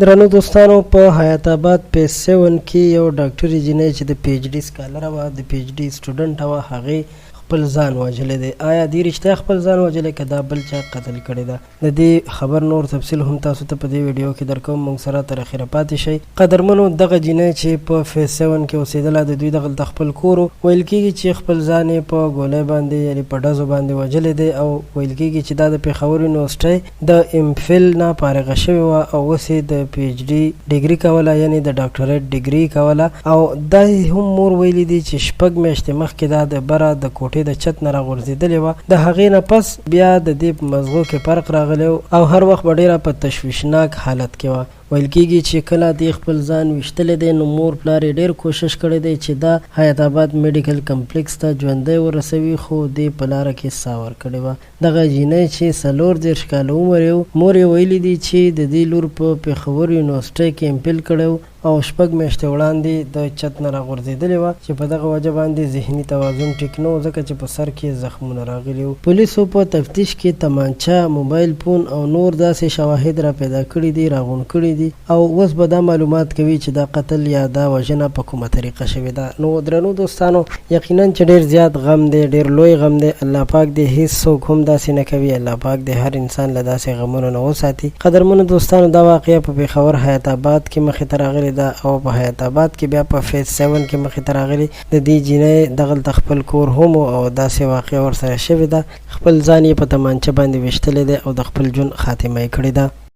درنو دوستانو په حیات آباد پیس 7 کې یو ډاکټري جنۍ چې د پی ایچ ډي سکالر وه د پی ایچ ډي سټوډنټ وه هغې خپل ځان وژلی دی. آیا دې رښتیا خپل ځان وژلی که دا بل چا قتل کړی ده؟ د دې خبر نور تفصیل هم تاسو ته په دې ویډیو کې درکوم. موږ سره تر اخره پاتې شئ. قدرمنو دغه جنۍ چې په فیس 7 کې اوسېدله د دوی دغلته خپل کور ویل کېږي چې خپل ځان یې په ګولۍ باندې یعنې په ډزو باندې وژلی دی او ویل کېږي چې دا د پېښور یونیورسټۍ د امفل نه فارغه شوې وه او اوس یې د پی ایچ ډي ډګري کوله یعنې د ډاکټریټ ډګري کوله او دا هم مور ویلي دي چې 6 میاشتې مخکې دا د بره د کوټې د چت نه راغورځېدلې وه. د هغې نه پس بیا د دې په مزغو کې فرق راغلی او هر وخت به ډېره په تشویشناک حالت کې وه. ویل کېږي چې کله دې خپل ځان ویشتلی دی نو مور پلار یې ډېر کوشش کړی دی چې دا حیات آباد میډیکل کمپلیکس ته ژوندی ورسوي خو دې په لاره کې ساه ورکړې وه. دغه جینۍ چې 34 کاله عمر یې مور یې ویلي دي چې د دې لور په پېښور یونیورسټۍ کې امپل کړی او 6 میاشتې وړاندې د چت نه راغورځېدلې وه چې په دغه وجه باندې ذهني توازن ټیک نه و ځکه چې په سر کې زخمونه راغلي وو. پولیسو په تفتیش کې تمانچه، موبایل فون او نور داسې شواهد را پیدا کړي دي، راغونډ کړي دي او اوس به دا معلومات کوي چې دا قتل یا دا وژنه په کومه طریقه شوې ده. نو درنو دوستانو یقینا چې ډېر زیات غم دی، ډېر لوی غم دی. الله پاک دې هیڅ څوک هم داسې نه کوي. الله پاک دې هر انسان له داسې غمونو نه وساتي. قدرمنو دوستانو دا واقعه په پېښور حیات آباد کې مخې ته راغلې ده او په حیات آباد کې بیا په فیس 7 کې مخې ته راغلي. د دې جینۍ دغلته خپل کور هم او داسې واقعه ورسره شوې ده. خپل ځان یې په تمانچه باندې ویشتلی دی او د خپل ژوند خاتمه یې کړې ده.